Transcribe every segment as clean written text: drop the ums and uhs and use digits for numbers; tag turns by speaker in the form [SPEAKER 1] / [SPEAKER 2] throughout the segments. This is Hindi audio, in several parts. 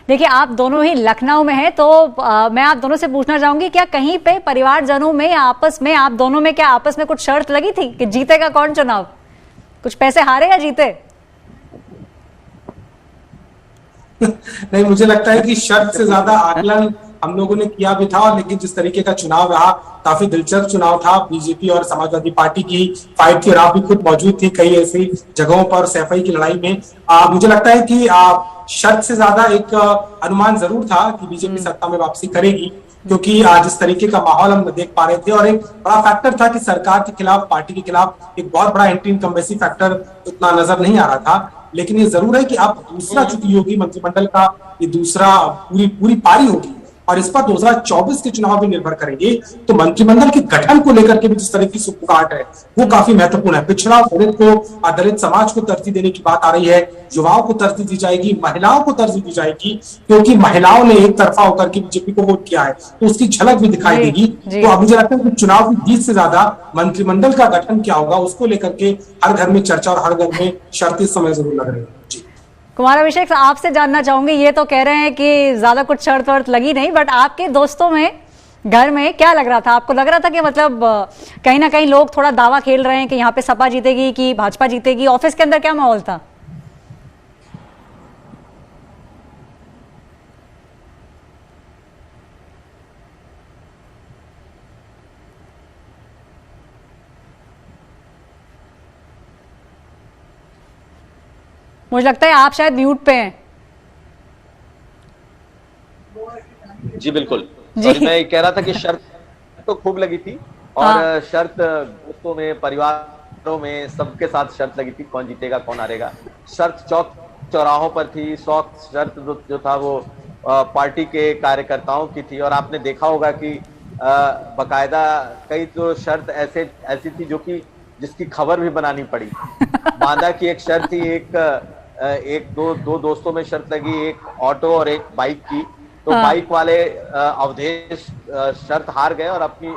[SPEAKER 1] देखिए, आप दोनों ही लखनऊ में हैं, तो मैं आप दोनों से पूछना चाहूंगी, क्या कहीं पे परिवारजनों में आपस में आप दोनों में क्या आपस में कुछ शर्त लगी थी कि जीतेगा कौन चुनाव? कुछ पैसे हारे या जीते?
[SPEAKER 2] नहीं, मुझे लगता है कि शर्त से ज्यादा आकलन हम लोगों ने किया भी था। और लेकिन जिस तरीके का चुनाव रहा, काफी दिलचस्प चुनाव था। बीजेपी और समाजवादी पार्टी की फाइट थी और आप भी खुद मौजूद थी कई ऐसी जगहों पर सैफई की लड़ाई में। मुझे लगता है कि शर्त से ज्यादा एक अनुमान जरूर था कि बीजेपी सत्ता में वापसी करेगी, क्योंकि जिस तरीके का माहौल हम देख पा रहे थे। और एक बड़ा फैक्टर था कि सरकार के खिलाफ, पार्टी के खिलाफ एक बहुत बड़ा एंटी इनकम्बेंसी फैक्टर उतना नजर नहीं आ रहा था। लेकिन ये जरूर है कि अब दूसरा चुनाव योगी मंत्रिमंडल का ये दूसरा पूरी पूरी पारी होगी और इस पर 2024 के चुनाव भी निर्भर करेंगे। तो मंत्रिमंडल के गठन को लेकर के भी जिस तरह की सुपुकार है वो काफी महत्वपूर्ण है। पिछड़ा दलित को, दलित समाज को तरजीह देने की बात आ रही है, युवाओं को तरजीह दी जाएगी, महिलाओं को तरजीह दी जाएगी, क्योंकि महिलाओं ने एक तरफा होकर के बीजेपी को वोट किया है, तो उसकी झलक भी दिखाई देगी। तो अब मुझे लगता है कि चुनाव की जीत से ज्यादा मंत्रिमंडल का गठन क्या होगा उसको लेकर के हर घर में चर्चा और हर घर में शर्त इस समय जरूर लग रही है।
[SPEAKER 1] कुमार अभिषेक, आपसे जानना चाहूंगी, ये तो कह रहे हैं कि ज्यादा कुछ शर्त वर्त लगी नहीं, बट आपके दोस्तों में, घर में क्या लग रहा था? आपको लग रहा था कि मतलब कहीं ना कहीं लोग थोड़ा दावा खेल रहे हैं कि यहाँ पे सपा जीतेगी कि भाजपा जीतेगी? ऑफिस के अंदर क्या माहौल था? मुझे लगता है आप शायद म्यूट पे हैं।
[SPEAKER 3] जी बिल्कुल। और मैं कह रहा था कि शर्त तो खूब लगी थी और शर्त दोस्तों में, परिवारों में, सबके साथ शर्त लगी थी, कौन जीतेगा कौन हारेगा। शर्त चौक चौराहों पर थी, शर्त जो था वो पार्टी के कार्यकर्ताओं की थी। और आपने देखा होगा कि बकायदा कई तो शर्त ऐसी थी जो कि जिसकी खबर भी बनानी पड़ी। बांदा की एक शर्त थी, दो दोस्तों में शर्त लगी, एक ऑटो और एक बाइक की। तो बाइक वाले अवधेश शर्त हार गए और अपनी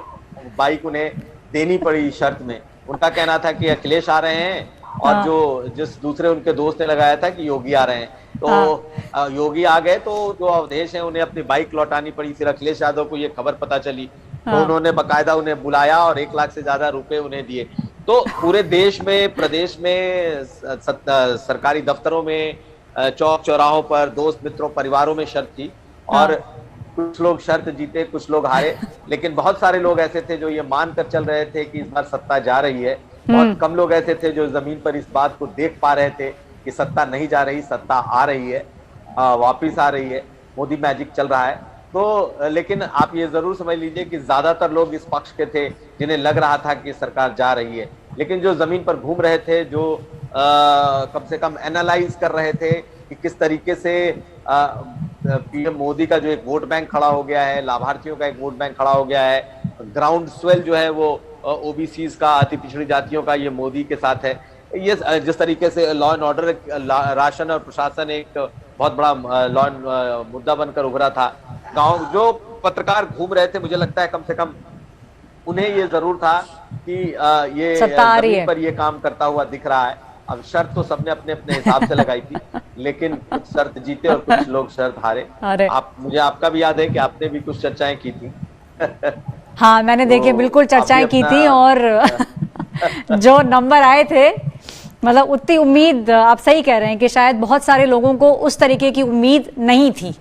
[SPEAKER 3] बाइक उन्हें देनी पड़ी शर्त में। उनका कहना था कि अखिलेश आ रहे हैं और जिस दूसरे उनके दोस्त ने लगाया था कि योगी आ रहे हैं। तो योगी आ गए तो जो अवधेश हैं उन्हें अपनी बाइक लौटानी पड़ी। फिर अखिलेश यादव को ये खबर पता चली तो उन्होंने बकायदा उन्हें बुलाया और 1 लाख से ज्यादा रुपए उन्हें दिए। तो पूरे देश में, प्रदेश में, सरकारी दफ्तरों में, चौक चौराहों पर, दोस्त मित्रों, परिवारों में शर्त थी। और कुछ लोग शर्त जीते, कुछ लोग हारे, लेकिन बहुत सारे लोग ऐसे थे जो ये मानकर चल रहे थे कि इस बार सत्ता जा रही है। बहुत कम लोग ऐसे थे जो जमीन पर इस बात को देख पा रहे थे कि सत्ता नहीं जा रही, सत्ता आ रही है, वापिस आ रही है, मोदी मैजिक चल रहा है। तो लेकिन आप ये जरूर समझ लीजिए कि ज्यादातर लोग इस पक्ष के थे जिन्हें लग रहा था कि सरकार जा रही है। लेकिन जो जमीन पर घूम रहे थे, जो कम से कम एनालाइज कर रहे थे कि किस तरीके से पीएम मोदी का जो एक वोट बैंक खड़ा हो गया है, लाभार्थियों का एक वोट बैंक खड़ा हो गया है, ग्राउंड स्वेल जो है वो ओबीसीज का, अति पिछड़ी जातियों का, ये मोदी के साथ है। ये जिस तरीके से लॉ एंड ऑर्डर, राशन और प्रशासन एक बहुत बड़ा मुद्दा बनकर उभरा था। गांव जो पत्रकार घूम रहे थे, मुझे लगता है कम से कम उन्हें ये जरूर था कि ये जमीन पर ये काम करता हुआ दिख रहा है। अब शर्त तो सबने अपने अपने हिसाब से लगाई थी, लेकिन कुछ शर्त जीते और कुछ लोग शर्त हारे। मुझे आपका भी याद है कि आपने भी कुछ चर्चाएं की थी।
[SPEAKER 1] हाँ, मैंने देखिए बिल्कुल चर्चाएं की थी और जो नंबर आए थे, मतलब उतनी उम्मीद, आप सही कह रहे हैं कि शायद बहुत सारे लोगों को उस तरीके की उम्मीद नहीं थी।